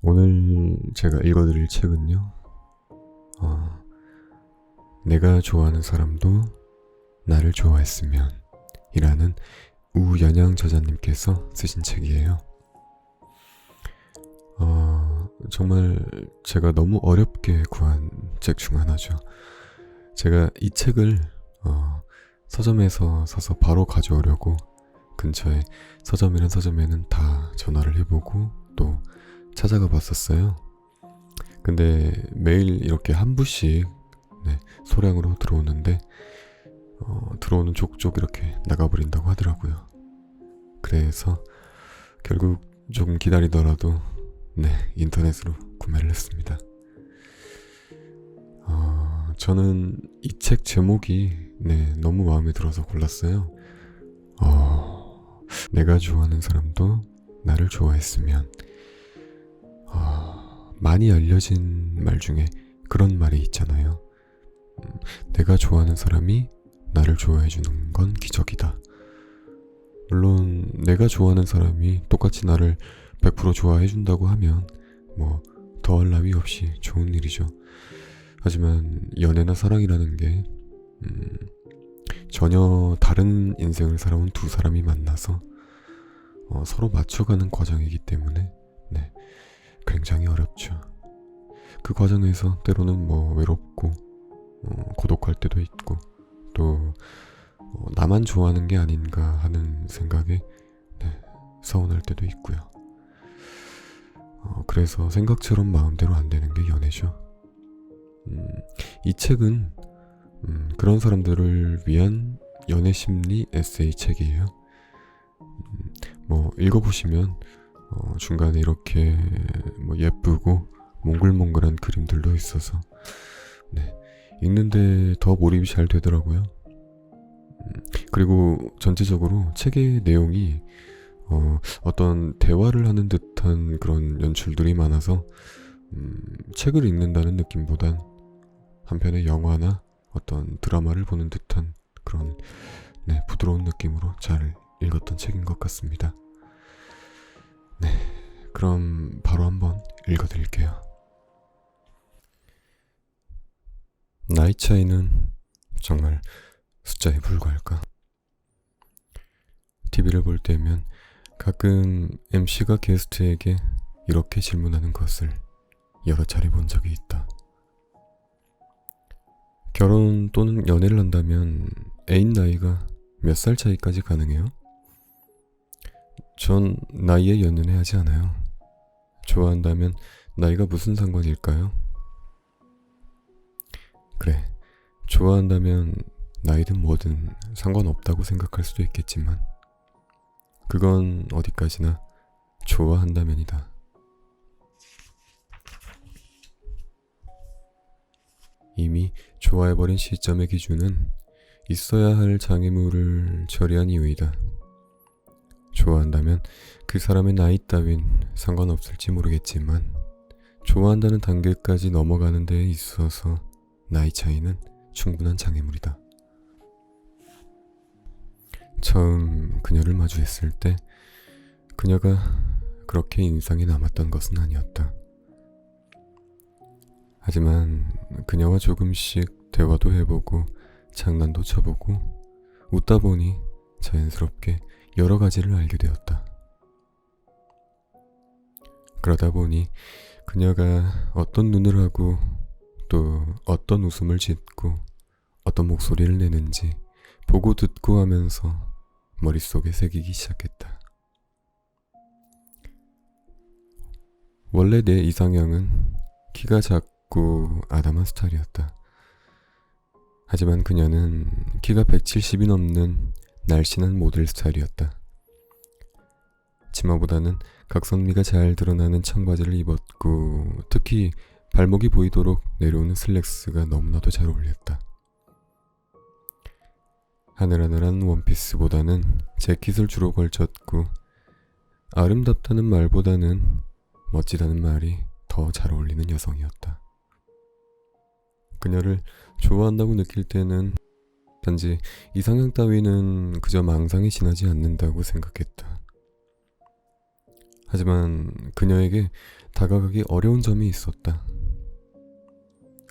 오늘 제가 읽어드릴 책은요, 내가 좋아하는 사람도 나를 좋아했으면 이라는 우연양 저자님께서 쓰신 책이에요. 정말 제가 너무 어렵게 구한 책 중 하나죠. 제가 이 책을 서점에서 사서 바로 가져오려고 근처에 서점이란 서점에는 다 전화를 해보고 또 찾아가 봤었어요. 근데 매일 이렇게 한 부씩 소량으로 들어오는데 들어오는 족족 이렇게 나가버린다고 하더라고요. 그래서 결국 조금 기다리더라도 인터넷으로 구매를 했습니다. 저는 이 책 제목이 너무 마음에 들어서 골랐어요. 내가 좋아하는 사람도 나를 좋아했으면. 많이 알려진 말 중에 그런 말이 있잖아요. 내가 좋아하는 사람이 나를 좋아해주는 건 기적이다. 물론 내가 좋아하는 사람이 똑같이 나를 100% 좋아해준다고 하면 뭐 더할 나위 없이 좋은 일이죠. 하지만 연애나 사랑이라는 게 전혀 다른 인생을 살아온 두 사람이 만나서 서로 맞춰가는 과정이기 때문에 굉장히 어렵죠. 그 과정에서 때로는 외롭고 고독할 때도 있고 또 나만 좋아하는 게 아닌가 하는 생각에 서운할 때도 있고요. 그래서 생각처럼 마음대로 안 되는 게 연애죠. 이 책은 그런 사람들을 위한 연애 심리 에세이 책이에요. 읽어보시면 중간에 이렇게 예쁘고 몽글몽글한 그림들도 있어서 읽는데 더 몰입이 잘 되더라고요. 그리고 전체적으로 책의 내용이 어떤 대화를 하는 듯한 그런 연출들이 많아서 책을 읽는다는 느낌보단 한편의 영화나 어떤 드라마를 보는 듯한 그런 부드러운 느낌으로 잘 읽었던 책인 것 같습니다. 그럼 바로 한번 읽어드릴게요. 나이 차이는 정말 숫자에 불과할까? TV를 볼 때면 가끔 MC가 게스트에게 이렇게 질문하는 것을 여러 차례 본 적이 있다. 결혼 또는 연애를 한다면 애인 나이가 몇 살 차이까지 가능해요? 전 나이에 연연해하지 않아요. 좋아한다면 나이가 무슨 상관일까요? 그래, 좋아한다면 나이든 뭐든 상관없다고 생각할 수도 있겠지만 그건 어디까지나 좋아한다면이다. 이미 좋아해버린 시점의 기준은 있어야 할 장애물을 처리한 이유이다. 좋아한다면 그 사람의 나이 따윈 상관없을지 모르겠지만 좋아한다는 단계까지 넘어가는 데에 있어서 나이 차이는 충분한 장애물이다. 처음 그녀를 마주했을 때 그녀가 그렇게 인상이 남았던 것은 아니었다. 하지만 그녀와 조금씩 대화도 해보고 장난도 쳐보고 웃다 보니 자연스럽게 여러 가지를 알게 되었다. 그러다 보니 그녀가 어떤 눈을 하고 또 어떤 웃음을 짓고 어떤 목소리를 내는지 보고 듣고 하면서 머릿속에 새기기 시작했다. 원래 내 이상형은 키가 작고 아담한 스타일이었다. 하지만 그녀는 키가 170이 넘는 날씬한 모델 스타일이었다. 치마보다는 각선미가 잘 드러나는 청바지를 입었고 특히 발목이 보이도록 내려오는 슬랙스가 너무나도 잘 어울렸다. 하늘하늘한 원피스보다는 재킷을 주로 걸쳤고 아름답다는 말보다는 멋지다는 말이 더 잘 어울리는 여성이었다. 그녀를 좋아한다고 느낄 때는 단지 이상형 따위는 그저 망상이 지나지 않는다고 생각했다. 하지만 그녀에게 다가가기 어려운 점이 있었다.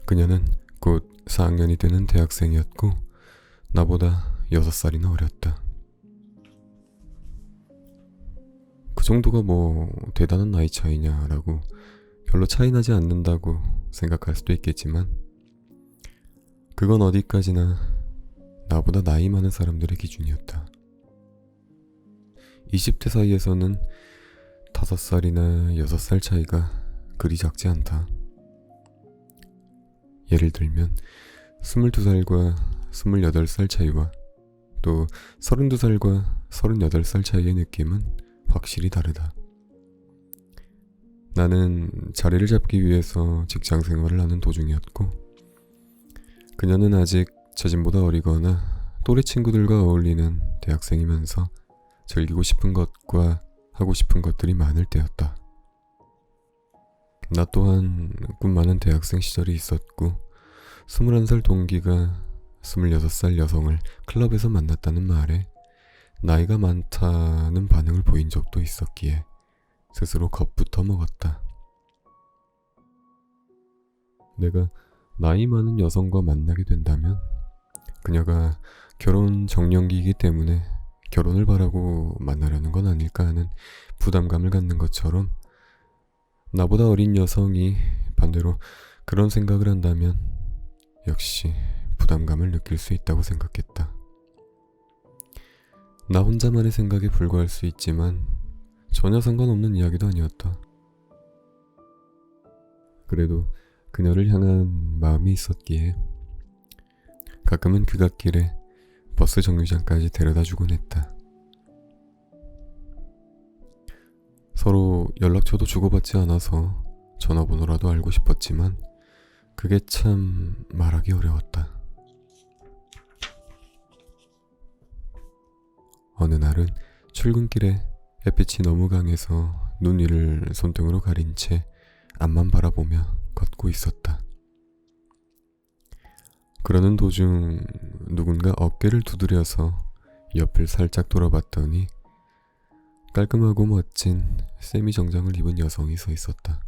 그녀는 곧 4학년이 되는 대학생이었고 나보다 6살이나 어렸다. 그 정도가 뭐 대단한 나이 차이냐라고 별로 차이 나지 않는다고 생각할 수도 있겠지만 그건 어디까지나 나보다 나이 많은 사람들의 기준이었다. 20대 사이에서는 5살이나 6살 차이가 그리 작지 않다. 예를 들면 22살과 28살 차이와 또 32살과 38살 차이의 느낌은 확실히 다르다. 나는 자리를 잡기 위해서 직장 생활을 하는 도중이었고 그녀는 아직 자신보다 어리거나 또래 친구들과 어울리는 대학생이면서 즐기고 싶은 것과 하고 싶은 것들이 많을 때였다. 나 또한 꿈 많은 대학생 시절이 있었고 21살 동기가 26살 여성을 클럽에서 만났다는 말에 나이가 많다는 반응을 보인 적도 있었기에 스스로 겁부터 먹었다. 내가 나이 많은 여성과 만나게 된다면 그녀가 결혼 정년기이기 때문에 결혼을 바라고 만나려는 건 아닐까 하는 부담감을 갖는 것처럼 나보다 어린 여성이 반대로 그런 생각을 한다면 역시 부담감을 느낄 수 있다고 생각했다. 나 혼자만의 생각에 불과할 수 있지만 전혀 상관없는 이야기도 아니었다. 그래도 그녀를 향한 마음이 있었기에 가끔은 그 갓길에 버스 정류장까지 데려다주곤 했다. 서로 연락처도 주고받지 않아서 전화번호라도 알고 싶었지만 그게 참 말하기 어려웠다. 어느 날은 출근길에 햇빛이 너무 강해서 눈 위를 손등으로 가린 채 앞만 바라보며 걷고 있었다. 그러는 도중 누군가 어깨를 두드려서 옆을 살짝 돌아봤더니 깔끔하고 멋진 세미 정장을 입은 여성이 서 있었다.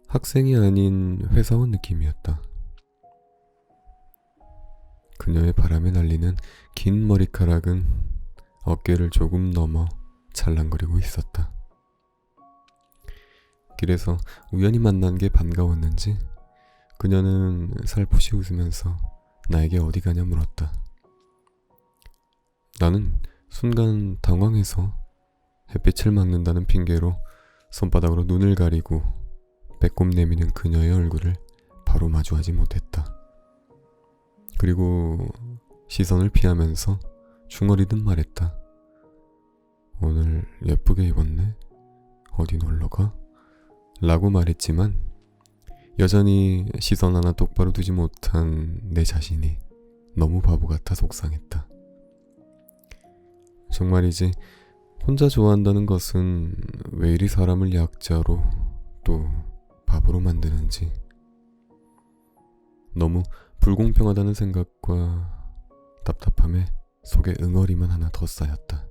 학생이 아닌 회사원 느낌이었다. 그녀의 바람에 날리는 긴 머리카락은 어깨를 조금 넘어 찰랑거리고 있었다. 길에서 우연히 만난 게 반가웠는지 그녀는 살포시 웃으면서 나에게 어디 가냐 물었다. 나는 순간 당황해서 햇빛을 막는다는 핑계로 손바닥으로 눈을 가리고 배꼽 내미는 그녀의 얼굴을 바로 마주하지 못했다. 그리고 시선을 피하면서 중얼이듯 말했다. 오늘 예쁘게 입었네? 어디 놀러가? 라고 말했지만 여전히 시선 하나 똑바로 두지 못한 내 자신이 너무 바보 같아 속상했다. 정말이지 혼자 좋아한다는 것은 왜 이리 사람을 약자로 또 바보로 만드는지 너무 불공평하다는 생각과 답답함에 속에 응어리만 하나 더 쌓였다.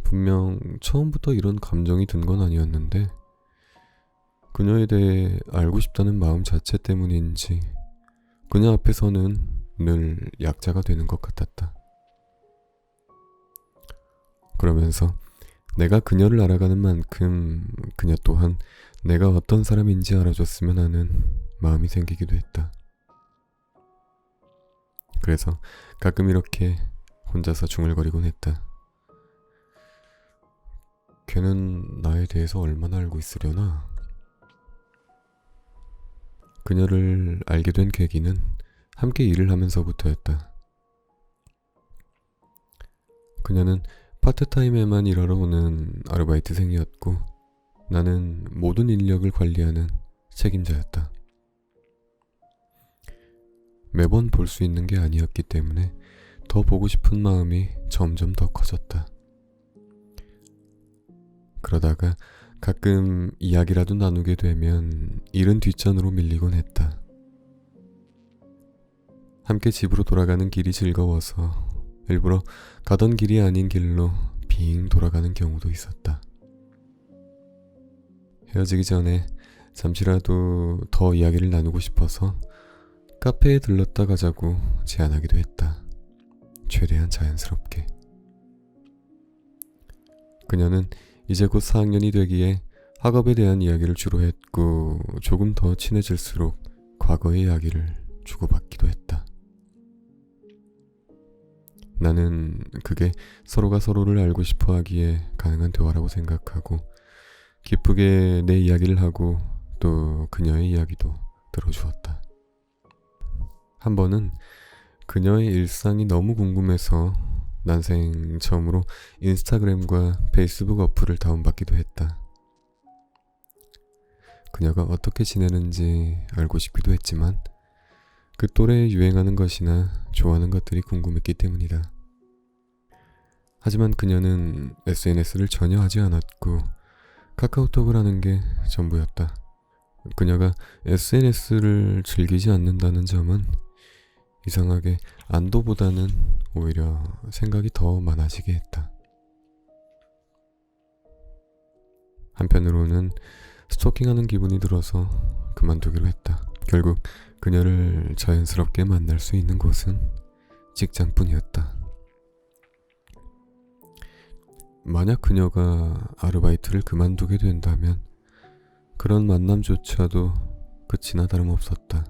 분명 처음부터 이런 감정이 든 건 아니었는데 그녀에 대해 알고 싶다는 마음 자체 때문인지 그녀 앞에서는 늘 약자가 되는 것 같았다. 그러면서 내가 그녀를 알아가는 만큼 그녀 또한 내가 어떤 사람인지 알아줬으면 하는 마음이 생기기도 했다. 그래서 가끔 이렇게 혼자서 중얼거리곤 했다. 걔는 나에 대해서 얼마나 알고 있으려나? 그녀를 알게 된 계기는 함께 일을 하면서부터였다. 그녀는 파트타임에만 일하러 오는 아르바이트생이었고 나는 모든 인력을 관리하는 책임자였다. 매번 볼 수 있는 게 아니었기 때문에 더 보고 싶은 마음이 점점 더 커졌다. 그러다가 가끔 이야기라도 나누게 되면 일은 뒷전으로 밀리곤 했다. 함께 집으로 돌아가는 길이 즐거워서 일부러 가던 길이 아닌 길로 빙 돌아가는 경우도 있었다. 헤어지기 전에 잠시라도 더 이야기를 나누고 싶어서 카페에 들렀다 가자고 제안하기도 했다. 최대한 자연스럽게. 그녀는 이제 곧 4학년이 되기에 학업에 대한 이야기를 주로 했고 조금 더 친해질수록 과거의 이야기를 주고받기도 했다. 나는 그게 서로가 서로를 알고 싶어 하기에 가능한 대화라고 생각하고 기쁘게 내 이야기를 하고 또 그녀의 이야기도 들어주었다. 한 번은 그녀의 일상이 너무 궁금해서 난생 처음으로 인스타그램과 페이스북 어플을 다운받기도 했다. 그녀가 어떻게 지내는지 알고 싶기도 했지만 그 또래에 유행하는 것이나 좋아하는 것들이 궁금했기 때문이다. 하지만 그녀는 SNS를 전혀 하지 않았고 카카오톡을 하는 게 전부였다. 그녀가 SNS를 즐기지 않는다는 점은 이상하게 안도보다는 오히려 생각이 더 많아지게 했다. 한편으로는 스토킹하는 기분이 들어서 그만두기로 했다. 결국 그녀를 자연스럽게 만날 수 있는 곳은 직장뿐이었다. 만약 그녀가 아르바이트를 그만두게 된다면 그런 만남조차도 끝이나 다름없었다.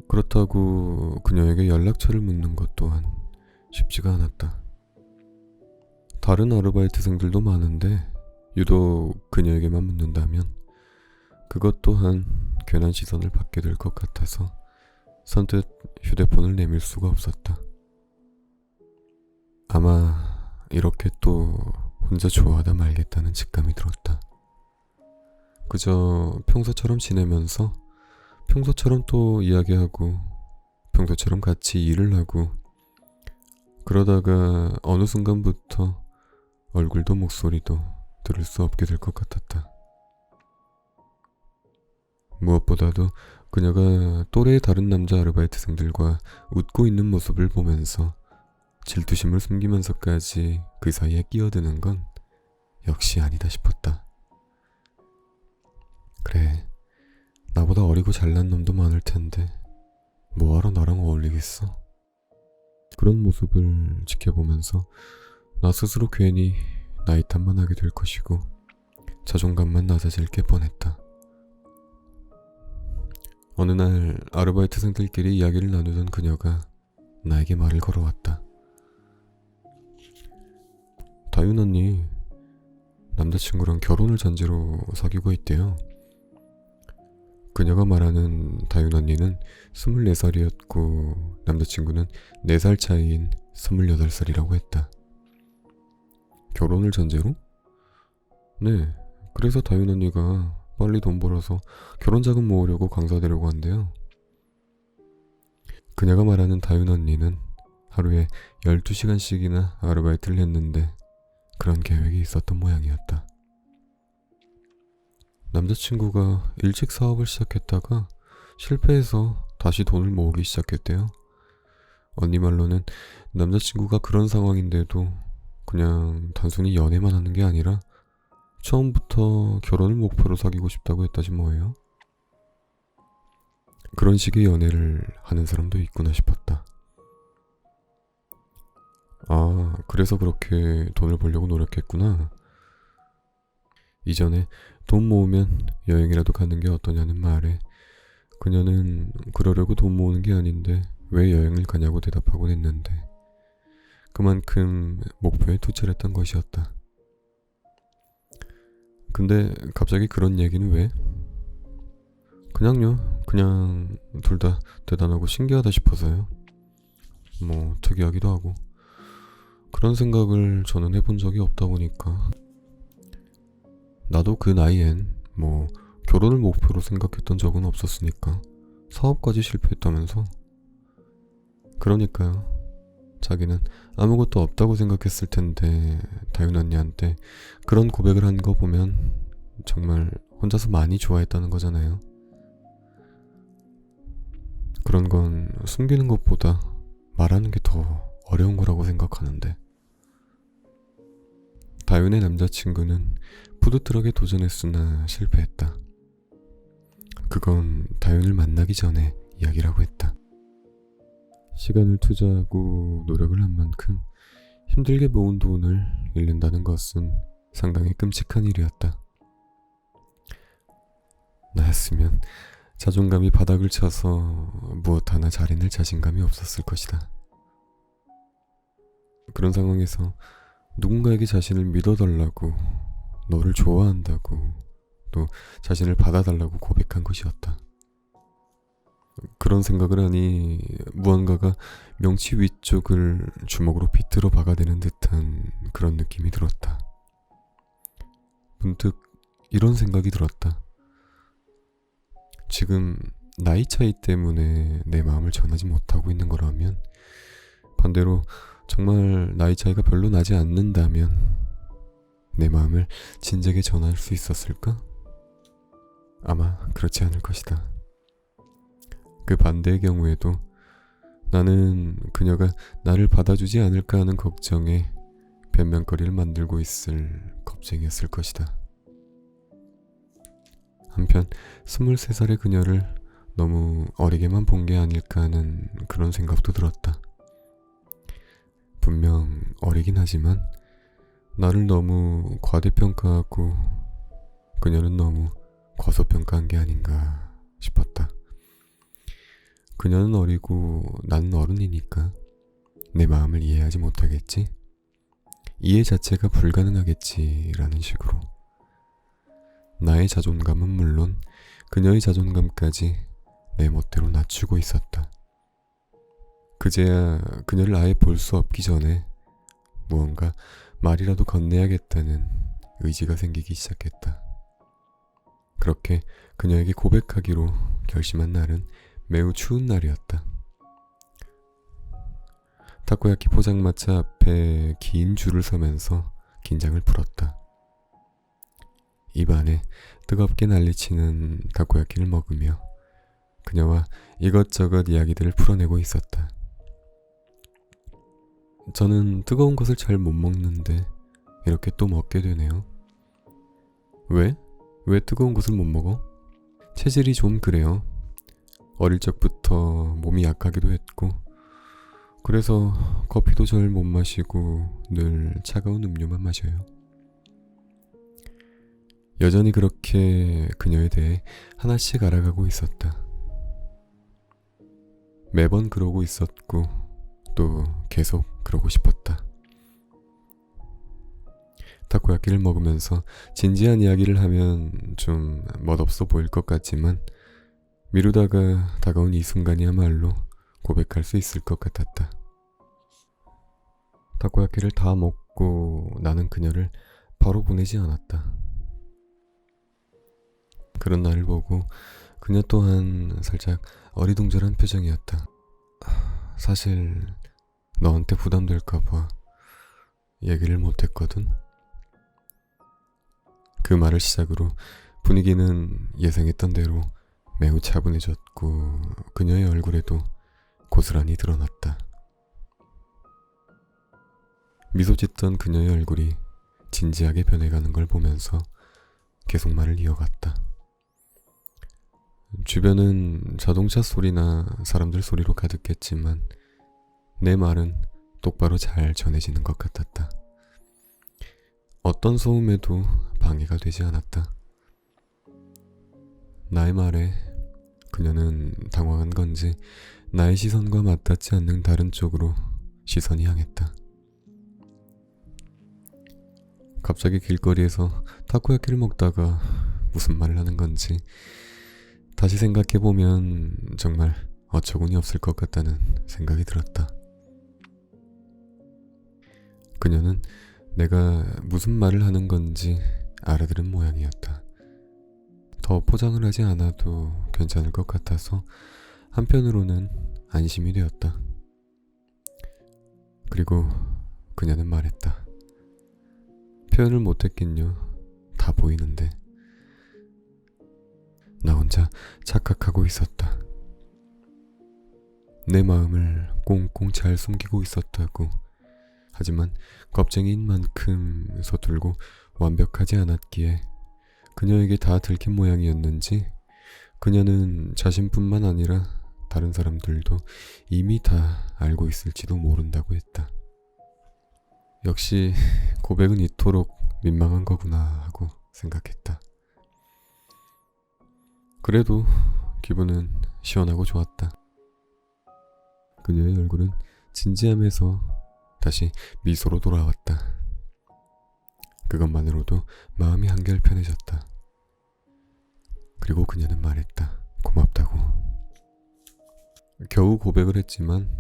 그렇다고 그녀에게 연락처를 묻는 것 또한 쉽지가 않았다. 다른 아르바이트생들도 많은데 유독 그녀에게만 묻는다면 그것 또한 괜한 시선을 받게 될 것 같아서 선뜻 휴대폰을 내밀 수가 없었다. 아마 이렇게 또 혼자 좋아하다 말겠다는 직감이 들었다. 그저 평소처럼 지내면서 평소처럼 또 이야기하고 평소처럼 같이 일을 하고 그러다가 어느 순간부터 얼굴도 목소리도 들을 수 없게 될 것 같았다. 무엇보다도 그녀가 또래의 다른 남자 아르바이트생들과 웃고 있는 모습을 보면서 질투심을 숨기면서까지 그 사이에 끼어드는 건 역시 아니다 싶었다. 그래, 나보다 어리고 잘난 놈도 많을 텐데 뭐하러 나랑 어울리겠어? 그런 모습을 지켜보면서 나 스스로 괜히 나이 탓만 하게 될 것이고 자존감만 낮아질 게 뻔했다. 어느 날 아르바이트생들끼리 이야기를 나누던 그녀가 나에게 말을 걸어왔다. 다윤 언니, 남자친구랑 결혼을 전제로 사귀고 있대요. 그녀가 말하는 다윤 언니는 24살이었고 남자친구는 4살 차이인 28살이라고 했다. 결혼을 전제로? 네, 그래서 다윤 언니가 빨리 돈 벌어서 결혼 자금 모으려고 강사 되려고 한대요. 그녀가 말하는 다윤 언니는 하루에 12시간씩이나 아르바이트를 했는데 그런 계획이 있었던 모양이었다. 남자친구가 일찍 사업을 시작했다가 실패해서 다시 돈을 모으기 시작했대요. 언니 말로는 남자친구가 그런 상황인데도 그냥 단순히 연애만 하는 게 아니라 처음부터 결혼을 목표로 사귀고 싶다고 했다지 뭐예요. 그런 식의 연애를 하는 사람도 있구나 싶었다. 아, 그래서 그렇게 돈을 벌려고 노력했구나. 이전에 돈 모으면 여행이라도 가는 게 어떠냐는 말에 그녀는 그러려고 돈 모으는 게 아닌데 왜 여행을 가냐고 대답하곤 했는데 그만큼 목표에 투철했던 것이었다. 근데 갑자기 그런 얘기는 왜? 그냥요. 그냥 둘 다 대단하고 신기하다 싶어서요. 뭐 특이하기도 하고 그런 생각을 저는 해본 적이 없다 보니까 나도 그 나이엔 뭐 결혼을 목표로 생각했던 적은 없었으니까 사업까지 실패했다면서. 그러니까요. 자기는 아무것도 없다고 생각했을 텐데 다윤 언니한테 그런 고백을 한 거 보면 정말 혼자서 많이 좋아했다는 거잖아요. 그런 건 숨기는 것보다 말하는 게 더 어려운 거라고 생각하는데 다윤의 남자친구는 푸드트럭에 도전했으나 실패했다. 그건 다윤을 만나기 전에 이야기라고 했다. 시간을 투자하고 노력을 한 만큼 힘들게 모은 돈을 잃는다는 것은 상당히 끔찍한 일이었다. 나였으면 자존감이 바닥을 쳐서 무엇 하나 잘해낼 자신감이 없었을 것이다. 그런 상황에서 누군가에게 자신을 믿어달라고, 너를 좋아한다고, 또 자신을 받아달라고 고백한 것이었다. 그런 생각을 하니 무언가가 명치 위쪽을 주먹으로 비틀어 박아대는 듯한 그런 느낌이 들었다. 문득 이런 생각이 들었다. 지금 나이 차이 때문에 내 마음을 전하지 못하고 있는 거라면, 반대로 정말 나이 차이가 별로 나지 않는다면 내 마음을 진작에 전할 수 있었을까? 아마 그렇지 않을 것이다. 그 반대의 경우에도 나는 그녀가 나를 받아주지 않을까 하는 걱정에 변명거리를 만들고 있을 겁쟁이였을 것이다. 한편 23살의 그녀를 너무 어리게만 본 게 아닐까 하는 그런 생각도 들었다. 분명 어리긴 하지만 나를 너무 과대평가하고 그녀는 너무 과소평가한 게 아닌가 싶었다. 그녀는 어리고 나는 어른이니까 내 마음을 이해하지 못하겠지? 이해 자체가 불가능하겠지라는 식으로 나의 자존감은 물론 그녀의 자존감까지 내 멋대로 낮추고 있었다. 그제야 그녀를 아예 볼 수 없기 전에 무언가 말이라도 건네야겠다는 의지가 생기기 시작했다. 그렇게 그녀에게 고백하기로 결심한 날은 매우 추운 날이었다. 타코야키 포장마차 앞에 긴 줄을 서면서 긴장을 풀었다. 입안에 뜨겁게 난리치는 타코야키를 먹으며 그녀와 이것저것 이야기들을 풀어내고 있었다. 저는 뜨거운 것을 잘 못 먹는데 이렇게 또 먹게 되네요. 왜? 왜 뜨거운 것을 못 먹어? 체질이 좀 그래요. 어릴 적부터 몸이 약하기도 했고, 그래서 커피도 잘 못 마시고 늘 차가운 음료만 마셔요. 여전히 그렇게 그녀에 대해 하나씩 알아가고 있었다. 매번 그러고 있었고 또 계속 그러고 싶었다. 타코야키를 먹으면서 진지한 이야기를 하면 좀 멋없어 보일 것 같지만 미루다가 다가온 이 순간이야말로 고백할 수 있을 것 같았다. 타코야키를 다 먹고 나는 그녀를 바로 보내지 않았다. 그런 나를 보고 그녀 또한 살짝 어리둥절한 표정이었다. 사실 너한테 부담될까봐 얘기를 못했거든. 그 말을 시작으로 분위기는 예상했던 대로 매우 차분해졌고 그녀의 얼굴에도 고스란히 드러났다. 미소 짓던 그녀의 얼굴이 진지하게 변해가는 걸 보면서 계속 말을 이어갔다. 주변은 자동차 소리나 사람들 소리로 가득했지만 내 말은 똑바로 잘 전해지는 것 같았다. 어떤 소음에도 방해가 되지 않았다. 나의 말에 그녀는 당황한 건지 나의 시선과 맞닿지 않는 다른 쪽으로 시선이 향했다. 갑자기 길거리에서 타코야키를 먹다가 무슨 말을 하는 건지 다시 생각해보면 정말 어처구니 없을 것 같다는 생각이 들었다. 그녀는 내가 무슨 말을 하는 건지 알아들은 모양이었다. 더 포장을 하지 않아도 괜찮을 것 같아서 한편으로는 안심이 되었다. 그리고 그녀는 말했다. 표현을 못했긴요. 다 보이는데. 나 혼자 착각하고 있었다. 내 마음을 꽁꽁 잘 숨기고 있었다고. 하지만 겁쟁이인 만큼 서툴고 완벽하지 않았기에 그녀에게 다 들킨 모양이었는지 그녀는 자신뿐만 아니라 다른 사람들도 이미 다 알고 있을지도 모른다고 했다. 역시 고백은 이토록 민망한 거구나 하고 생각했다. 그래도 기분은 시원하고 좋았다. 그녀의 얼굴은 진지함에서 다시 미소로 돌아왔다. 그것만으로도 마음이 한결 편해졌다. 그리고 그녀는 말했다. 고맙다고. 겨우 고백을 했지만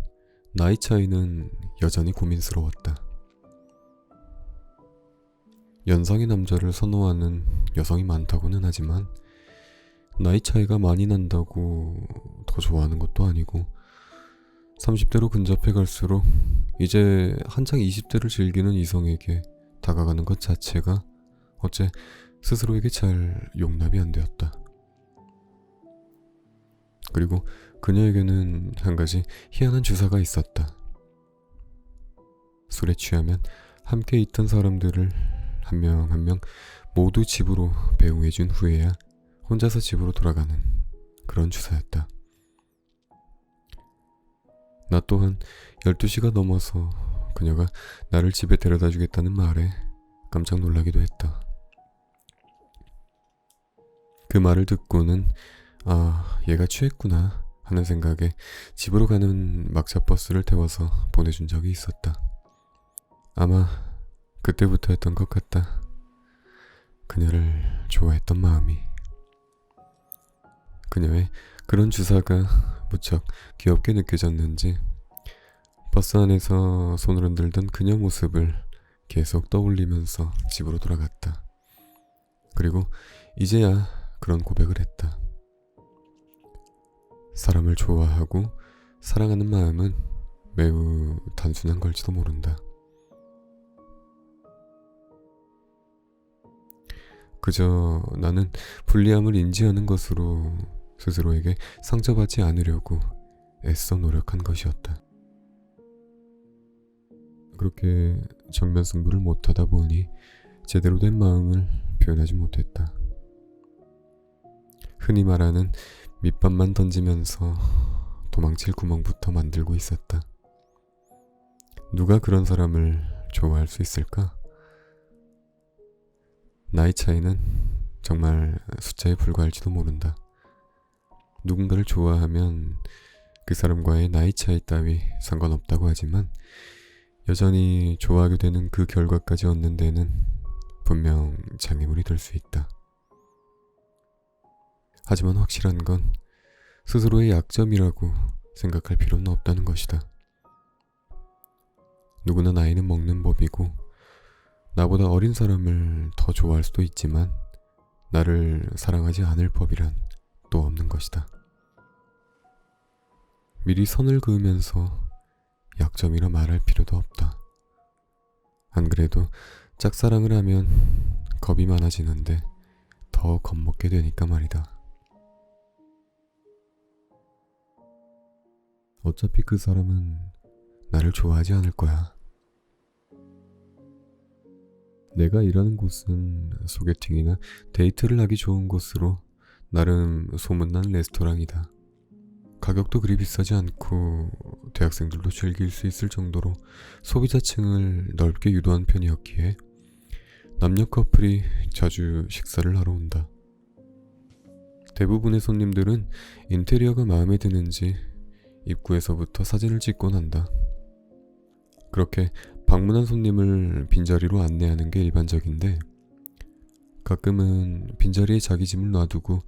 나이 차이는 여전히 고민스러웠다. 연상의 남자를 선호하는 여성이 많다고는 하지만 나이 차이가 많이 난다고 더 좋아하는 것도 아니고 30대로 근접해 갈수록 이제 한창 20대를 즐기는 이성에게 다가가는 것 자체가 어째 스스로에게 잘 용납이 안 되었다. 그리고 그녀에게는 한 가지 희한한 주사가 있었다. 술에 취하면 함께 있던 사람들을 한 명 한 명 모두 집으로 배웅해준 후에야 혼자서 집으로 돌아가는 그런 주사였다. 나 또한 12시가 넘어서 그녀가 나를 집에 데려다 주겠다는 말에 깜짝 놀라기도 했다. 그 말을 듣고는 얘가 취했구나 하는 생각에 집으로 가는 막차 버스를 태워서 보내준 적이 있었다. 아마 그때부터였던 것 같다. 그녀를 좋아했던 마음이. 그녀의 그런 주사가 무척 귀엽게 느껴졌는지 버스 안에서 손을 흔들던 그녀 모습을 계속 떠올리면서 집으로 돌아갔다. 그리고 이제야 그런 고백을 했다. 사람을 좋아하고 사랑하는 마음은 매우 단순한 걸지도 모른다. 그저 나는 불리함을 인지하는 것으로 스스로에게 상처받지 않으려고 애써 노력한 것이었다. 그렇게 정면 승부를 못하다 보니 제대로 된 마음을 표현하지 못했다. 흔히 말하는 밑밥만 던지면서 도망칠 구멍부터 만들고 있었다. 누가 그런 사람을 좋아할 수 있을까? 나이 차이는 정말 숫자에 불과할지도 모른다. 누군가를 좋아하면 그 사람과의 나이 차이 따위 상관없다고 하지만 여전히 좋아하게 되는 그 결과까지 얻는 데는 분명 장애물이 될 수 있다. 하지만 확실한 건 스스로의 약점이라고 생각할 필요는 없다는 것이다. 누구나 나이는 먹는 법이고 나보다 어린 사람을 더 좋아할 수도 있지만 나를 사랑하지 않을 법이란 또 없는 것이다. 미리 선을 그으면서 약점이라 말할 필요도 없다. 안 그래도 짝사랑을 하면 겁이 많아지는데 더 겁먹게 되니까 말이다. 어차피 그 사람은 나를 좋아하지 않을 거야. 내가 일하는 곳은 소개팅이나 데이트를 하기 좋은 곳으로 나름 소문난 레스토랑이다. 가격도 그리 비싸지 않고 대학생들도 즐길 수 있을 정도로 소비자층을 넓게 유도한 편이었기에 남녀 커플이 자주 식사를 하러 온다. 대부분의 손님들은 인테리어가 마음에 드는지 입구에서부터 사진을 찍곤 한다. 그렇게 방문한 손님을 빈자리로 안내하는 게 일반적인데 가끔은 빈자리에 자기 짐을 놔두고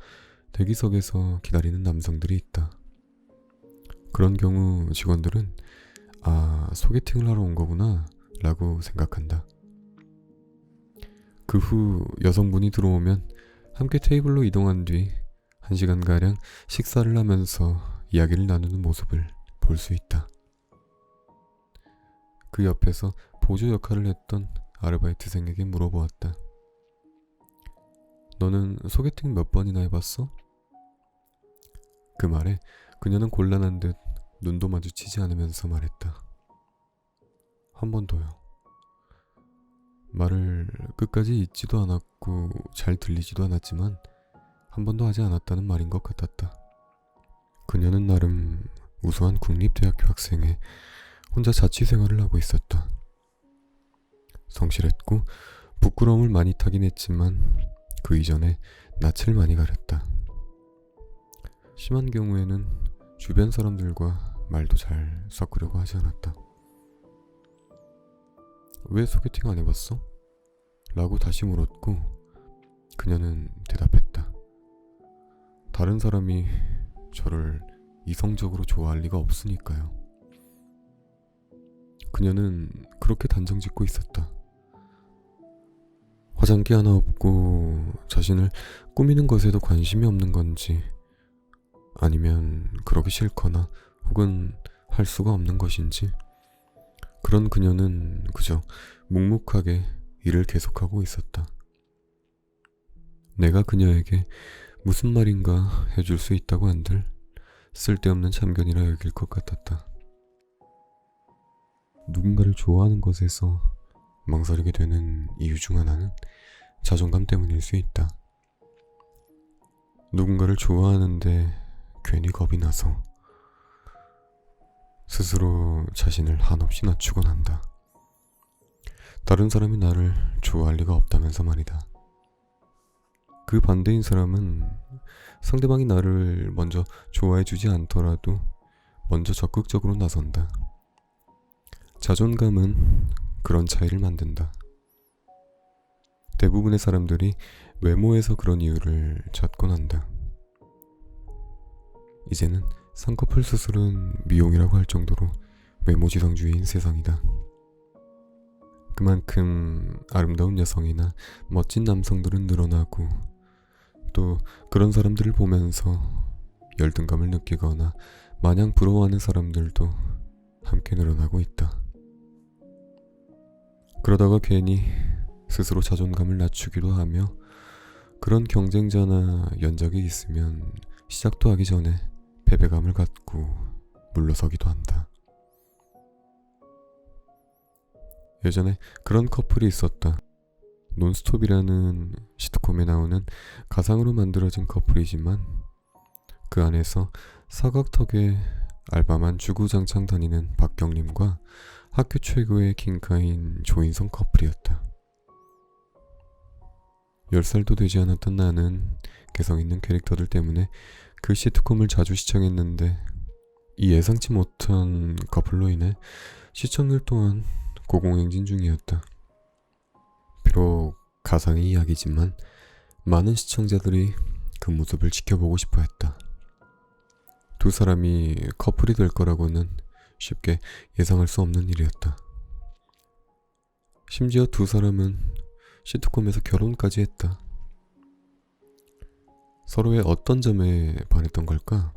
대기석에서 기다리는 남성들이 있다. 그런 경우 직원들은 소개팅을 하러 온 거구나 라고 생각한다. 그 후 여성분이 들어오면 함께 테이블로 이동한 뒤 1시간가량 식사를 하면서 이야기를 나누는 모습을 볼 수 있다. 그 옆에서 보조 역할을 했던 아르바이트생에게 물어보았다. 너는 소개팅 몇 번이나 해봤어? 그 말에 그녀는 곤란한 듯 눈도 마주치지 않으면서 말했다. 한 번도요. 말을 끝까지 잊지도 않았고 잘 들리지도 않았지만 한 번도 하지 않았다는 말인 것 같았다. 그녀는 나름 우수한 국립대학교 학생에 혼자 자취생활을 하고 있었다. 성실했고 부끄러움을 많이 타긴 했지만 그 이전에 낯을 많이 가렸다. 심한 경우에는 주변 사람들과 말도 잘 섞으려고 하지 않았다. 왜 소개팅 안 해봤어? 라고 다시 물었고 그녀는 대답했다. 다른 사람이 저를 이성적으로 좋아할 리가 없으니까요. 그녀는 그렇게 단정짓고 있었다. 화장기 하나 없고 자신을 꾸미는 것에도 관심이 없는 건지 아니면 그러기 싫거나 혹은 할 수가 없는 것인지 그런 그녀는 그저 묵묵하게 일을 계속하고 있었다. 내가 그녀에게 무슨 말인가 해줄 수 있다고 한들 쓸데없는 참견이라 여길 것 같았다. 누군가를 좋아하는 것에서 망설이게 되는 이유 중 하나는 자존감 때문일 수 있다. 누군가를 좋아하는데 괜히 겁이 나서 스스로 자신을 한없이 낮추곤 한다. 다른 사람이 나를 좋아할 리가 없다면서 말이다. 그 반대인 사람은 상대방이 나를 먼저 좋아해주지 않더라도 먼저 적극적으로 나선다. 자존감은 그런 차이를 만든다. 대부분의 사람들이 외모에서 그런 이유를 찾곤 한다. 이제는 쌍꺼풀 수술은 미용이라고 할 정도로 외모지상주의인 세상이다. 그만큼 아름다운 여성이나 멋진 남성들은 늘어나고 또 그런 사람들을 보면서 열등감을 느끼거나 마냥 부러워하는 사람들도 함께 늘어나고 있다. 그러다가 괜히 스스로 자존감을 낮추기도 하며 그런 경쟁자나 연적이 있으면 시작도 하기 전에 패배감을 갖고 물러서기도 한다. 예전에 그런 커플이 있었다. 논스톱이라는 시트콤에 나오는 가상으로 만들어진 커플이지만 그 안에서 사각턱에 알바만 주구장창 다니는 박경림과 학교 최고의 킹카인 조인성 커플이었다. 10살도 되지 않았던 나는 개성 있는 캐릭터들 때문에 그 시트콤을 자주 시청했는데 이 예상치 못한 커플로 인해 시청률 또한 고공행진 중이었다. 비록 가상의 이야기지만 많은 시청자들이 그 모습을 지켜보고 싶어 했다. 두 사람이 커플이 될 거라고는 쉽게 예상할 수 없는 일이었다. 심지어 두 사람은 시트콤에서 결혼까지 했다. 서로의 어떤 점에 반했던 걸까?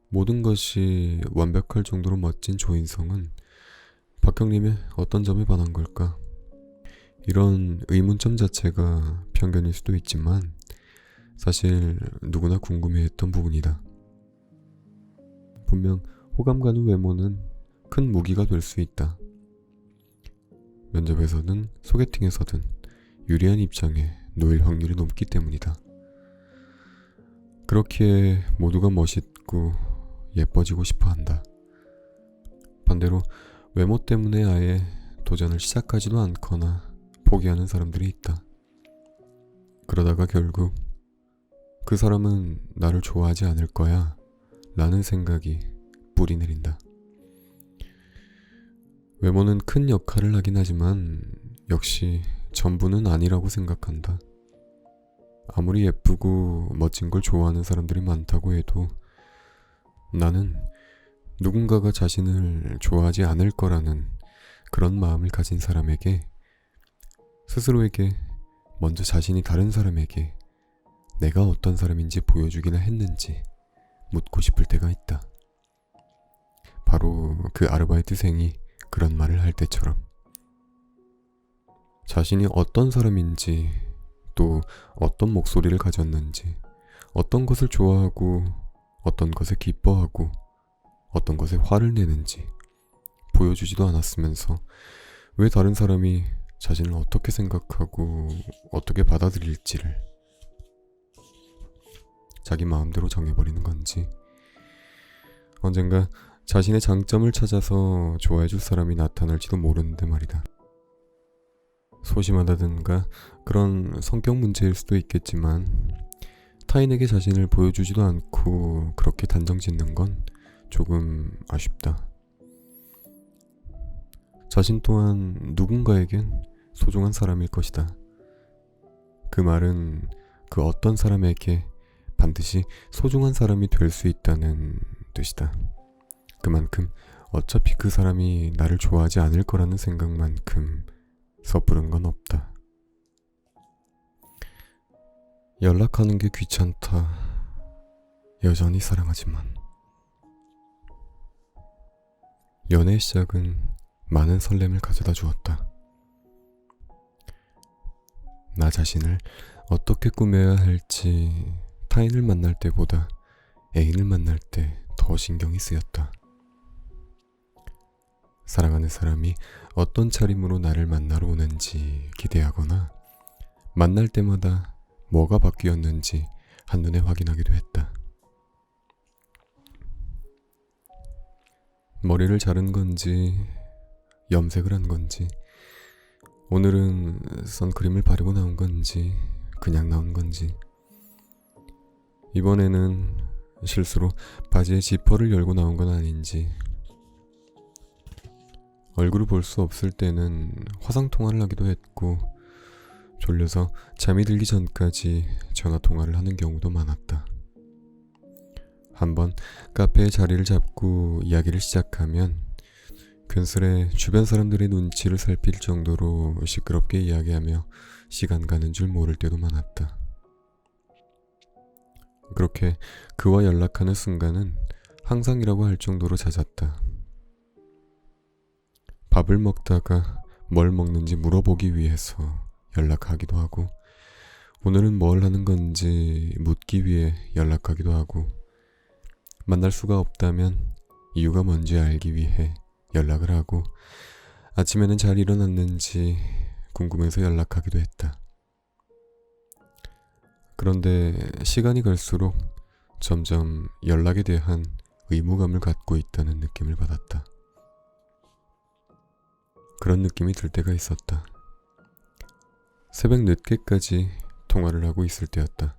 모든 것이 완벽할 정도로 멋진 조인성은 박경림의 어떤 점에 반한 걸까? 이런 의문점 자체가 편견일 수도 있지만 사실 누구나 궁금해했던 부분이다. 분명 호감 가는 외모는 큰 무기가 될 수 있다. 면접에서든 소개팅에서든 유리한 입장에 놓일 확률이 높기 때문이다. 그렇기에 모두가 멋있고 예뻐지고 싶어 한다. 반대로 외모 때문에 아예 도전을 시작하지도 않거나 포기하는 사람들이 있다. 그러다가 결국 그 사람은 나를 좋아하지 않을 거야 라는 생각이 뿌리 내린다. 외모는 큰 역할을 하긴 하지만 역시 전부는 아니라고 생각한다. 아무리 예쁘고 멋진 걸 좋아하는 사람들이 많다고 해도 나는 누군가가 자신을 좋아하지 않을 거라는 그런 마음을 가진 사람에게 스스로에게 먼저 자신이 다른 사람에게 내가 어떤 사람인지 보여주기나 했는지 묻고 싶을 때가 있다. 바로 그 아르바이트생이 그런 말을 할 때처럼 자신이 어떤 사람인지 또 어떤 목소리를 가졌는지 어떤 것을 좋아하고 어떤 것에 기뻐하고 어떤 것에 화를 내는지 보여주지도 않았으면서 왜 다른 사람이 자신을 어떻게 생각하고 어떻게 받아들일지를 자기 마음대로 정해버리는 건지, 언젠가 자신의 장점을 찾아서 좋아해줄 사람이 나타날지도 모르는데 말이다. 소심하다든가 그런 성격 문제일 수도 있겠지만 타인에게 자신을 보여주지도 않고 그렇게 단정 짓는 건 조금 아쉽다. 자신 또한 누군가에겐 소중한 사람일 것이다. 그 말은 그 어떤 사람에게 반드시 소중한 사람이 될 수 있다는 뜻이다. 그만큼 어차피 그 사람이 나를 좋아하지 않을 거라는 생각만큼 섣부른 건 없다. 연락하는 게 귀찮다. 여전히 사랑하지만. 연애의 시작은 많은 설렘을 가져다 주었다. 나 자신을 어떻게 꾸며야 할지 타인을 만날 때보다 애인을 만날 때 더 신경이 쓰였다. 사랑하는 사람이 어떤 차림으로 나를 만나러 오는지 기대하거나 만날 때마다 뭐가 바뀌었는지 한눈에 확인하기도 했다. 머리를 자른 건지 염색을 한 건지, 오늘은 선크림을 바르고 나온 건지 그냥 나온 건지, 이번에는 실수로 바지의 지퍼를 열고 나온 건 아닌지, 얼굴을 볼 수 없을 때는 화상통화를 하기도 했고 졸려서 잠이 들기 전까지 전화통화를 하는 경우도 많았다. 한번 카페에 자리를 잡고 이야기를 시작하면 괜스레 주변 사람들의 눈치를 살필 정도로 시끄럽게 이야기하며 시간 가는 줄 모를 때도 많았다. 그렇게 그와 연락하는 순간은 항상이라고 할 정도로 잦았다. 밥을 먹다가 뭘 먹는지 물어보기 위해서 연락하기도 하고, 오늘은 뭘 하는 건지 묻기 위해 연락하기도 하고, 만날 수가 없다면 이유가 뭔지 알기 위해 연락을 하고, 아침에는 잘 일어났는지 궁금해서 연락하기도 했다. 그런데 시간이 갈수록 점점 연락에 대한 의무감을 갖고 있다는 느낌을 받았다. 그런 느낌이 들 때가 있었다. 새벽 늦게까지 통화를 하고 있을 때였다.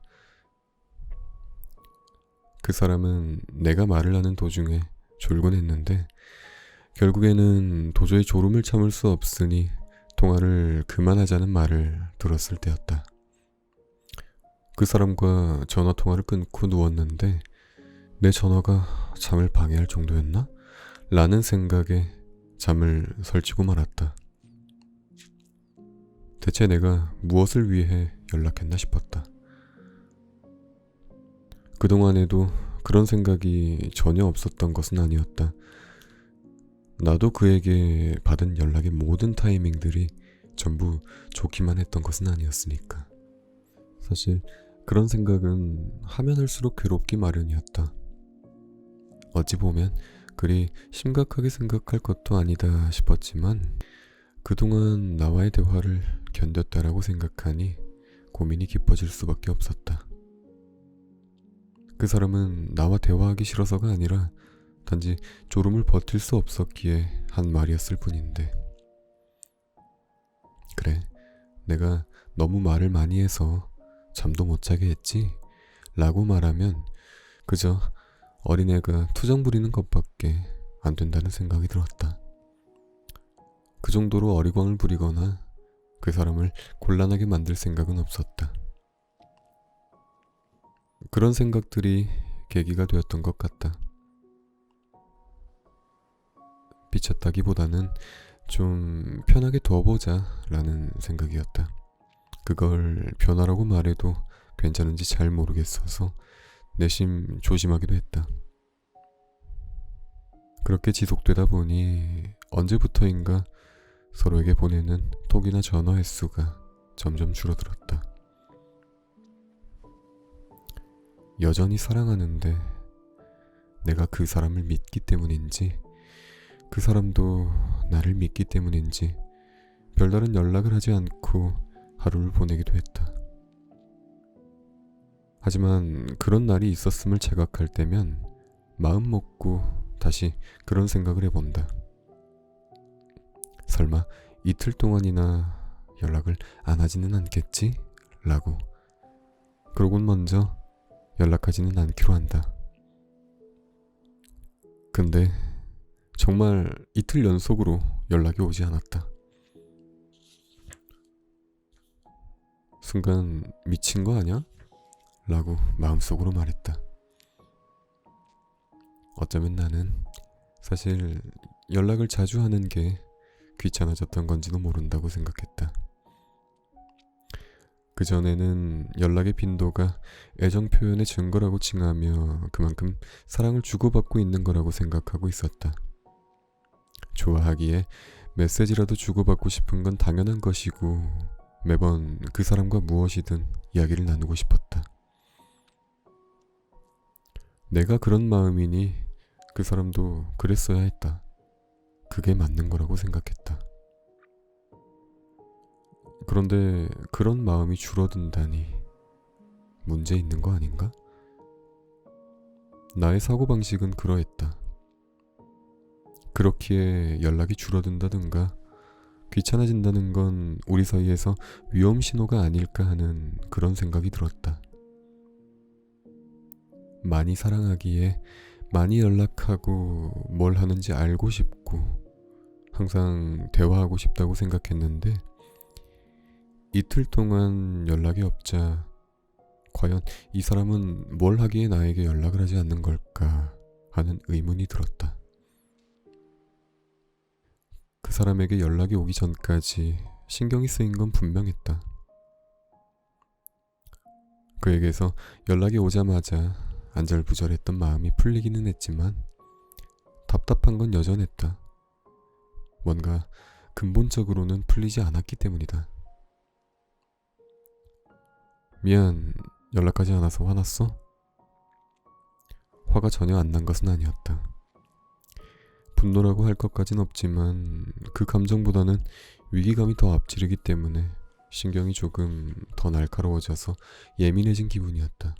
그 사람은 내가 말을 하는 도중에 졸곤 했는데 결국에는 도저히 졸음을 참을 수 없으니 통화를 그만하자는 말을 들었을 때였다. 그 사람과 전화통화를 끊고 누웠는데 내 전화가 잠을 방해할 정도였나? 라는 생각에 잠을 설치고 말았다. 대체 내가 무엇을 위해 연락했나 싶었다. 그동안에도 그런 생각이 전혀 없었던 것은 아니었다. 나도 그에게 받은 연락의 모든 타이밍들이 전부 좋기만 했던 것은 아니었으니까. 사실 그런 생각은 하면 할수록 괴롭기 마련이었다. 어찌 보면 그리 심각하게 생각할 것도 아니다 싶었지만 그동안 나와의 대화를 견뎠다라고 생각하니 고민이 깊어질 수밖에 없었다. 그 사람은 나와 대화하기 싫어서가 아니라 단지 졸음을 버틸 수 없었기에 한 말이었을 뿐인데, 그래, 내가 너무 말을 많이 해서 잠도 못 자게 했지? 라고 말하면 그저 어린애가 투정 부리는 것밖에 안 된다는 생각이 들었다. 그 정도로 어리광을 부리거나 그 사람을 곤란하게 만들 생각은 없었다. 그런 생각들이 계기가 되었던 것 같다. 삐쳤다기보다는 좀 편하게 둬보자 라는 생각이었다. 그걸 변화라고 말해도 괜찮은지 잘 모르겠어서 내심 조심하기도 했다. 그렇게 지속되다 보니 언제부터인가 서로에게 보내는 톡이나 전화 횟수가 점점 줄어들었다. 여전히 사랑하는데 내가 그 사람을 믿기 때문인지 그 사람도 나를 믿기 때문인지 별다른 연락을 하지 않고 하루를 보내기도 했다. 하지만 그런 날이 있었음을 자각할 때면 마음 먹고 다시 그런 생각을 해본다. 설마 이틀 동안이나 연락을 안 하지는 않겠지? 라고. 그러곤 먼저 연락하지는 않기로 한다. 근데 정말 이틀 연속으로 연락이 오지 않았다. 순간 미친 거 아냐? 라고 마음속으로 말했다. 어쩌면 나는 사실 연락을 자주 하는 게 귀찮아졌던 건지도 모른다고 생각했다. 그전에는 연락의 빈도가 애정 표현의 증거라고 칭하며 그만큼 사랑을 주고받고 있는 거라고 생각하고 있었다. 좋아하기에 메시지라도 주고받고 싶은 건 당연한 것이고 매번 그 사람과 무엇이든 이야기를 나누고 싶었다. 내가 그런 마음이니 그 사람도 그랬어야 했다. 그게 맞는 거라고 생각했다. 그런데 그런 마음이 줄어든다니 문제 있는 거 아닌가? 나의 사고방식은 그러했다. 그렇기에 연락이 줄어든다든가 귀찮아진다는 건 우리 사이에서 위험 신호가 아닐까 하는 그런 생각이 들었다. 많이 사랑하기에 많이 연락하고 뭘 하는지 알고 싶고 항상 대화하고 싶다고 생각했는데 이틀 동안 연락이 없자 과연 이 사람은 뭘 하기에 나에게 연락을 하지 않는 걸까 하는 의문이 들었다. 그 사람에게 연락이 오기 전까지 신경이 쓰인 건 분명했다. 그에게서 연락이 오자마자 안절부절했던 마음이 풀리기는 했지만 답답한 건 여전했다. 뭔가 근본적으로는 풀리지 않았기 때문이다. 미안, 연락하지 않아서 화났어? 화가 전혀 안 난 것은 아니었다. 분노라고 할 것까진 없지만 그 감정보다는 위기감이 더 앞지르기 때문에 신경이 조금 더 날카로워져서 예민해진 기분이었다.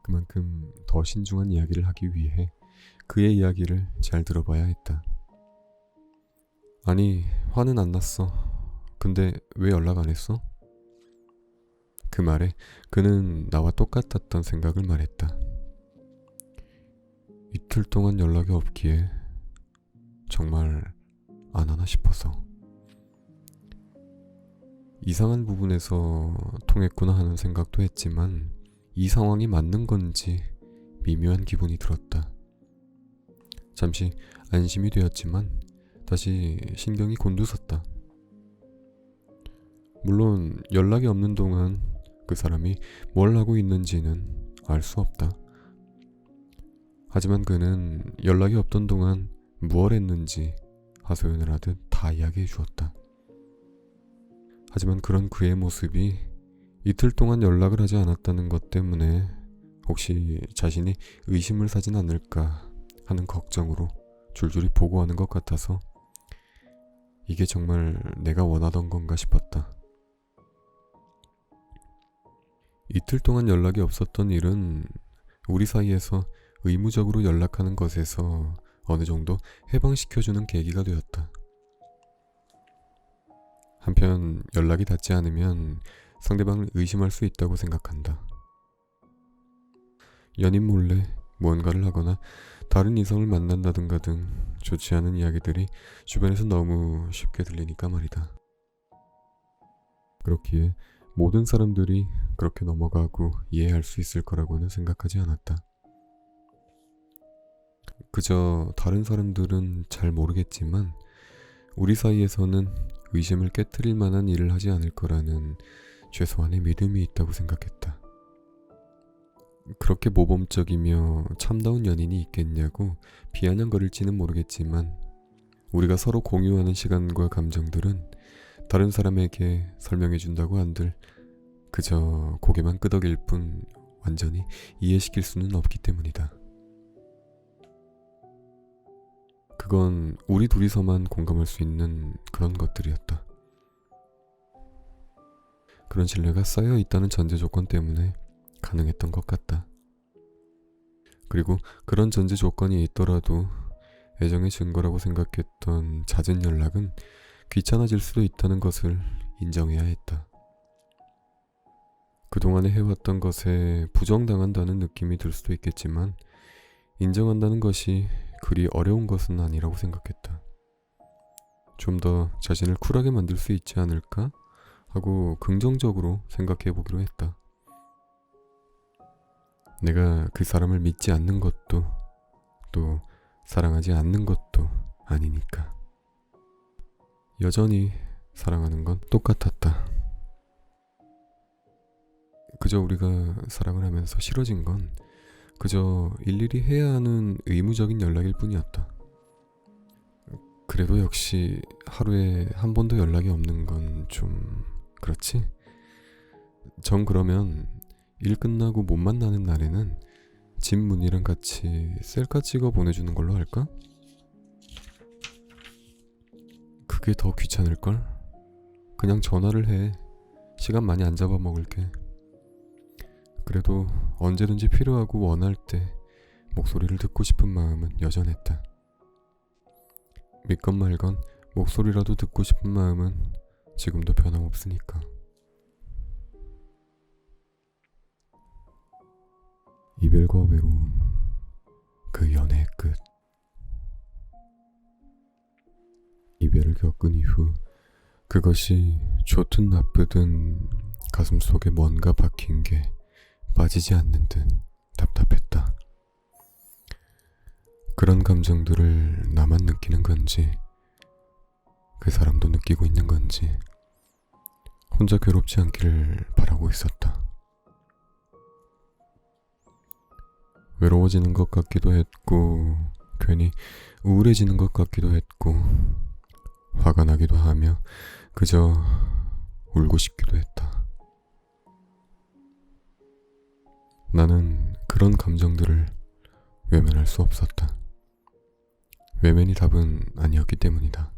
그만큼 더 신중한 이야기를 하기 위해 그의 이야기를 잘 들어봐야 했다. 아니, 화는 안 났어. 근데 왜 연락 안 했어? 그 말에 그는 나와 똑같았던 생각을 말했다. 이틀 동안 연락이 없기에 정말 안 하나 싶어서. 이상한 부분에서 통했구나 하는 생각도 했지만 이 상황이 맞는 건지 미묘한 기분이 들었다. 잠시 안심이 되었지만 다시 신경이 곤두섰다. 물론 연락이 없는 동안 그 사람이 뭘 하고 있는지는 알 수 없다. 하지만 그는 연락이 없던 동안 무얼 했는지 하소연을 하듯 다 이야기해 주었다. 하지만 그런 그의 모습이 이틀 동안 연락을 하지 않았다는 것 때문에 혹시 자신이 의심을 사진 않을까 하는 걱정으로 줄줄이 보고하는 것 같아서 이게 정말 내가 원하던 건가 싶었다. 이틀 동안 연락이 없었던 일은 우리 사이에서 의무적으로 연락하는 것에서 어느 정도 해방시켜주는 계기가 되었다. 한편 연락이 닿지 않으면 상대방을 의심할 수 있다고 생각한다. 연인 몰래 무언가를 하거나 다른 이성을 만난다든가 등 좋지 않은 이야기들이 주변에서 너무 쉽게 들리니까 말이다. 그렇기에 모든 사람들이 그렇게 넘어가고 이해할 수 있을 거라고는 생각하지 않았다. 그저 다른 사람들은 잘 모르겠지만 우리 사이에서는 의심을 깨트릴 만한 일을 하지 않을 거라는 최소한의 믿음이 있다고 생각했다. 그렇게 모범적이며 참다운 연인이 있겠냐고 비아냥거릴지는 모르겠지만 우리가 서로 공유하는 시간과 감정들은 다른 사람에게 설명해준다고 한들 그저 고개만 끄덕일 뿐 완전히 이해시킬 수는 없기 때문이다. 그건 우리 둘이서만 공감할 수 있는 그런 것들이었다. 그런 신뢰가 쌓여 있다는 전제 조건 때문에 가능했던 것 같다. 그리고 그런 전제 조건이 있더라도 애정의 증거라고 생각했던 잦은 연락은 귀찮아질 수도 있다는 것을 인정해야 했다. 그동안에 해왔던 것에 부정당한다는 느낌이 들 수도 있겠지만 인정한다는 것이 그리 어려운 것은 아니라고 생각했다. 좀 더 자신을 쿨하게 만들 수 있지 않을까 하고 긍정적으로 생각해 보기로 했다. 내가 그 사람을 믿지 않는 것도 또 사랑하지 않는 것도 아니니까. 여전히 사랑하는 건 똑같았다. 그저 우리가 사랑을 하면서 싫어진 건 그저 일일이 해야 하는 의무적인 연락일 뿐이었다. 그래도 역시 하루에 한 번도 연락이 없는 건 좀 그렇지? 정 그러면 일 끝나고 못 만나는 날에는 집 문이랑 같이 셀카 찍어 보내주는 걸로 할까? 그게 더 귀찮을걸? 그냥 전화를 해. 시간 많이 안 잡아먹을게. 그래도 언제든지 필요하고 원할 때 목소리를 듣고 싶은 마음은 여전했다. 믿건 말건 목소리라도 듣고 싶은 마음은 지금도 변함없으니까. 이별과 외로움, 그 연애의 끝. 이별을 겪은 이후 그것이 좋든 나쁘든 가슴속에 뭔가 박힌 게 빠지지 않는 듯 답답했다. 그런 감정들을 나만 느끼는 건지 그 사람도 느끼고 있는 건지 혼자 괴롭지 않기를 바라고 있었다. 외로워지는 것 같기도 했고 괜히 우울해지는 것 같기도 했고 화가 나기도 하며 그저 울고 싶기도 했다. 나는 그런 감정들을 외면할 수 없었다. 외면이 답은 아니었기 때문이다.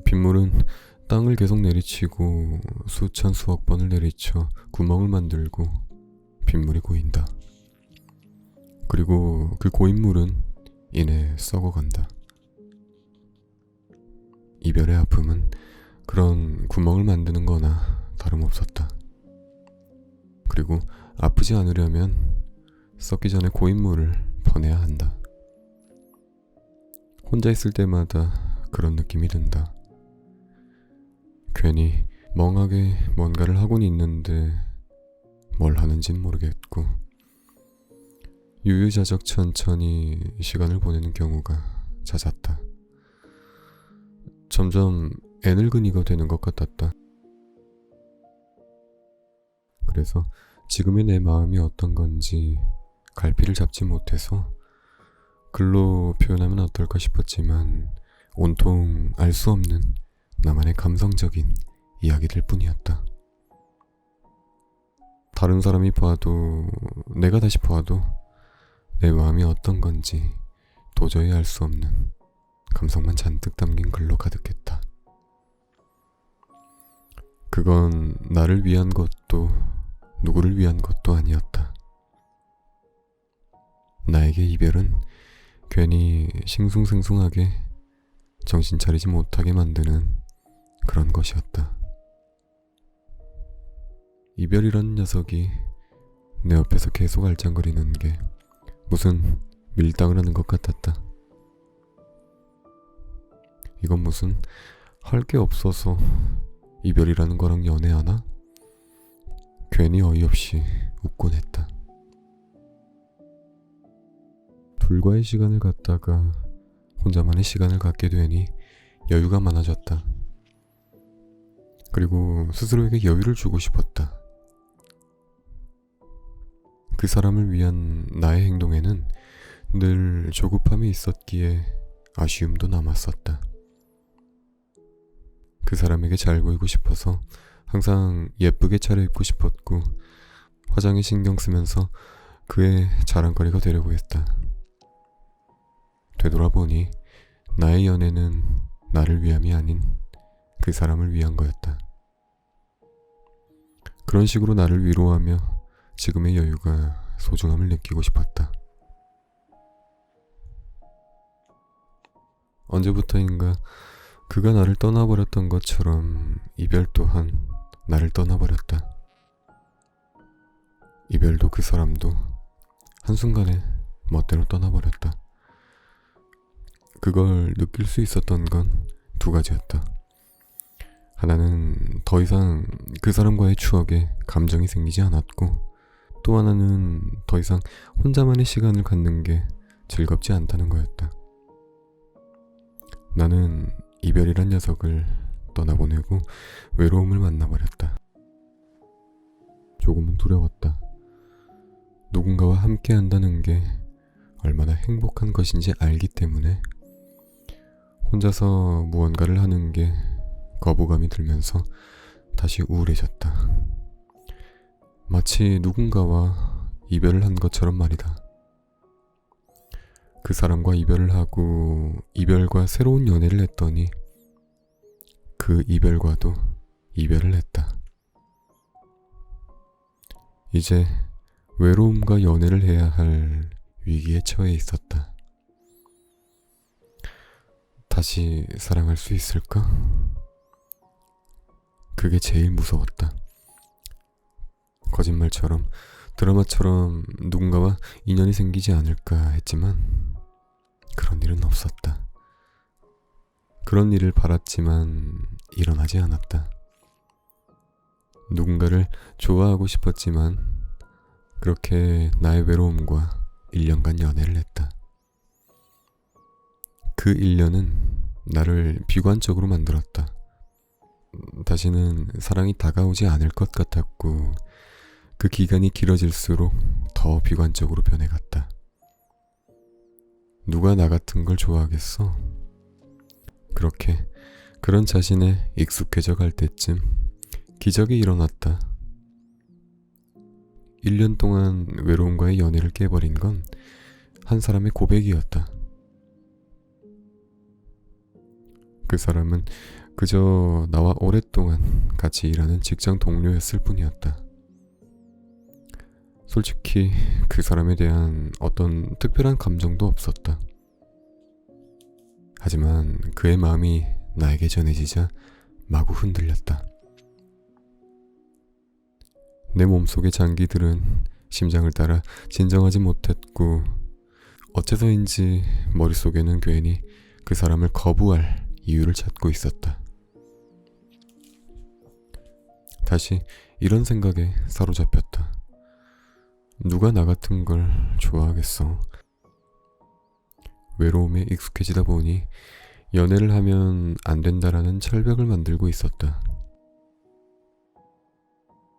빗물은 땅을 계속 내리치고 수천 수억 번을 내리쳐 구멍을 만들고 빗물이 고인다. 그리고 그 고인 물은 이내 썩어간다. 이별의 아픔은 그런 구멍을 만드는 거나 다름없었다. 그리고 아프지 않으려면 썩기 전에 고인물을 퍼내야 한다. 혼자 있을 때마다 그런 느낌이 든다. 괜히 멍하게 뭔가를 하고는 있는데 뭘 하는진 모르겠고 유유자적 천천히 시간을 보내는 경우가 잦았다. 점점 애늙은이가 되는 것 같았다. 그래서 지금의 내 마음이 어떤 건지 갈피를 잡지 못해서 글로 표현하면 어떨까 싶었지만 온통 알 수 없는 나만의 감성적인 이야기들 뿐이었다. 다른 사람이 봐도 내가 다시 봐도 내 마음이 어떤 건지 도저히 알 수 없는 감성만 잔뜩 담긴 글로 가득했다. 그건 나를 위한 것도 누구를 위한 것도 아니었다. 나에게 이별은 괜히 싱숭생숭하게 정신 차리지 못하게 만드는 그런 것이었다. 이별이라는 녀석이 내 옆에서 계속 알짱거리는 게 무슨 밀당을 하는 것 같았다. 이건 무슨 할 게 없어서 이별이라는 거랑 연애하나? 괜히 어이없이 웃곤 했다. 둘과의 시간을 갖다가 혼자만의 시간을 갖게 되니 여유가 많아졌다. 그리고 스스로에게 여유를 주고 싶었다. 그 사람을 위한 나의 행동에는 늘 조급함이 있었기에 아쉬움도 남았었다. 그 사람에게 잘 보이고 싶어서 항상 예쁘게 차려입고 싶었고 화장에 신경 쓰면서 그의 자랑거리가 되려고 했다. 되돌아보니 나의 연애는 나를 위함이 아닌 그 사람을 위한 거였다. 그런 식으로 나를 위로하며 지금의 여유가 소중함을 느끼고 싶었다. 언제부터인가 그가 나를 떠나버렸던 것처럼 이별 또한 나를 떠나버렸다. 이별도 그 사람도 한순간에 멋대로 떠나버렸다. 그걸 느낄 수 있었던 건 두 가지였다. 하나는 더 이상 그 사람과의 추억에 감정이 생기지 않았고, 또 하나는 더 이상 혼자만의 시간을 갖는 게 즐겁지 않다는 거였다. 나는 이별이란 녀석을 떠나보내고 외로움을 만나버렸다. 조금은 두려웠다. 누군가와 함께 한다는 게 얼마나 행복한 것인지 알기 때문에 혼자서 무언가를 하는 게 거부감이 들면서 다시 우울해졌다. 마치 누군가와 이별을 한 것처럼 말이다. 그 사람과 이별을 하고 이별과 새로운 연애를 했더니 그 이별과도 이별을 했다. 이제 외로움과 연애를 해야 할 위기에 처해 있었다. 다시 사랑할 수 있을까? 그게 제일 무서웠다. 거짓말처럼, 드라마처럼 누군가와 인연이 생기지 않을까 했지만 그런 일은 없었다. 그런 일을 바랐지만 일어나지 않았다. 누군가를 좋아하고 싶었지만 그렇게 나의 외로움과 1년간 연애를 했다. 그 1년은 나를 비관적으로 만들었다. 다시는 사랑이 다가오지 않을 것 같았고, 그 기간이 길어질수록 더 비관적으로 변해갔다. 누가 나 같은 걸 좋아하겠어? 그렇게 그런 자신에 익숙해져 갈 때쯤 기적이 일어났다. 1년 동안 외로움과의 연애를 깨버린 건 한 사람의 고백이었다. 그 사람은 그저 나와 오랫동안 같이 일하는 직장 동료였을 뿐이었다. 솔직히 그 사람에 대한 어떤 특별한 감정도 없었다. 하지만 그의 마음이 나에게 전해지자 마구 흔들렸다. 내 몸속의 장기들은 심장을 따라 진정하지 못했고, 어째서인지 머릿속에는 괜히 그 사람을 거부할 이유를 찾고 있었다. 다시 이런 생각에 사로잡혔다. 누가 나 같은 걸 좋아하겠어? 외로움에 익숙해지다 보니 연애를 하면 안 된다라는 철벽을 만들고 있었다.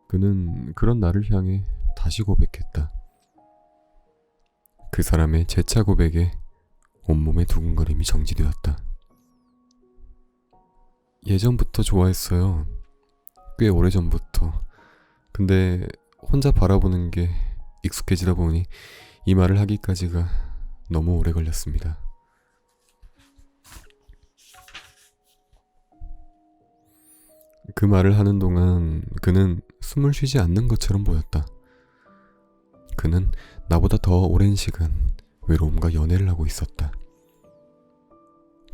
그는 그런 나를 향해 다시 고백했다. 그 사람의 재차 고백에 온몸의 두근거림이 정지되었다. 예전부터 좋아했어요. 꽤 오래전부터. 근데 혼자 바라보는 게 익숙해지다 보니 이 말을 하기까지가 너무 오래 걸렸습니다. 그 말을 하는 동안 그는 숨을 쉬지 않는 것처럼 보였다. 그는 나보다 더 오랜 시간 외로움과 연애를 하고 있었다.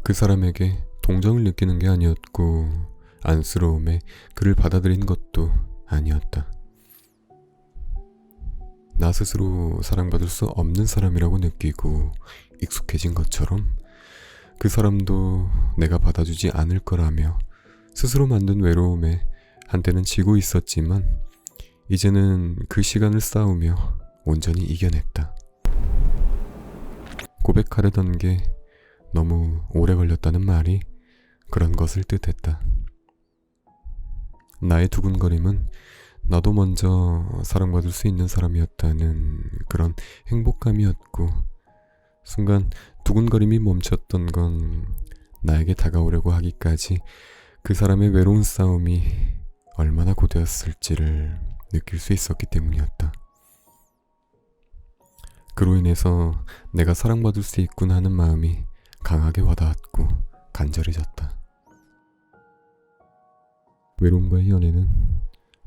그 사람에게 동정을 느끼는 게 아니었고, 안쓰러움에 그를 받아들인 것도 아니었다. 나 스스로 사랑받을 수 없는 사람이라고 느끼고 익숙해진 것처럼 그 사람도 내가 받아주지 않을 거라며 스스로 만든 외로움에 한때는 지고 있었지만 이제는 그 시간을 싸우며 온전히 이겨냈다. 고백하려던 게 너무 오래 걸렸다는 말이 그런 것을 뜻했다. 나의 두근거림은 나도 먼저 사랑받을 수 있는 사람이었다는 그런 행복감이었고, 순간 두근거림이 멈췄던 건 나에게 다가오려고 하기까지 그 사람의 외로운 싸움이 얼마나 고되었을지를 느낄 수 있었기 때문이었다. 그로 인해서 내가 사랑받을 수 있구나 하는 마음이 강하게 와닿았고 간절해졌다. 외로움과의 연애는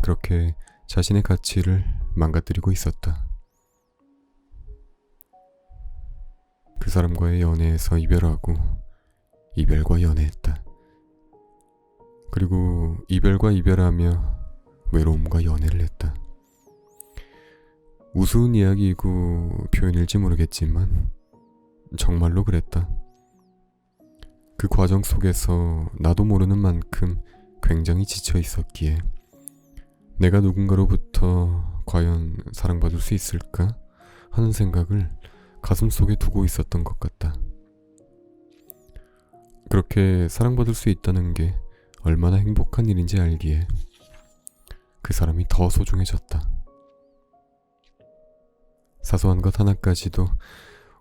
그렇게 자신의 가치를 망가뜨리고 있었다. 그 사람과의 연애에서 이별하고 이별과 연애했다. 그리고 이별과 이별하며 외로움과 연애를 했다. 우스운 이야기이고 표현일지 모르겠지만 정말로 그랬다. 그 과정 속에서 나도 모르는 만큼 굉장히 지쳐 있었기에 내가 누군가로부터 과연 사랑받을 수 있을까 하는 생각을 가슴속에 두고 있었던 것 같다. 그렇게 사랑받을 수 있다는 게 얼마나 행복한 일인지 알기에 그 사람이 더 소중해졌다. 사소한 것 하나까지도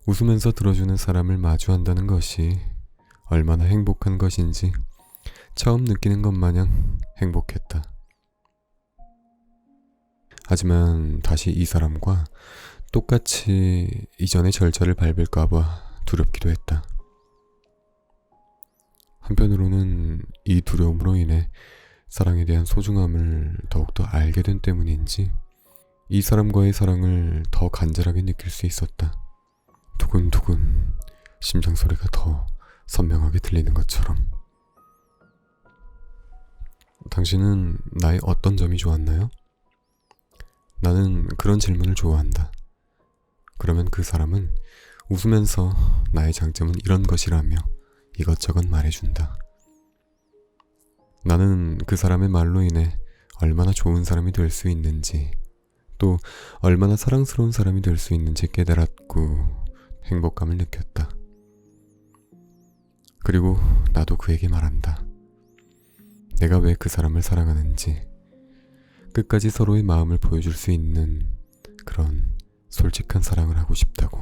웃으면서 들어주는 사람을 마주한다는 것이 얼마나 행복한 것인지 처음 느끼는 것 마냥 행복했다. 하지만 다시 이 사람과 똑같이 이전의 절차를 밟을까봐 두렵기도 했다. 한편으로는 이 두려움으로 인해 사랑에 대한 소중함을 더욱더 알게 된 때문인지 이 사람과의 사랑을 더 간절하게 느낄 수 있었다. 두근두근 심장 소리가 더 선명하게 들리는 것처럼. 당신은 나의 어떤 점이 좋았나요? 나는 그런 질문을 좋아한다. 그러면 그 사람은 웃으면서 나의 장점은 이런 것이라며 이것저것 말해준다. 나는 그 사람의 말로 인해 얼마나 좋은 사람이 될 수 있는지, 또 얼마나 사랑스러운 사람이 될 수 있는지 깨달았고 행복감을 느꼈다. 그리고 나도 그에게 말한다. 내가 왜 그 사람을 사랑하는지, 끝까지 서로의 마음을 보여줄 수 있는 그런 솔직한 사랑을 하고 싶다고.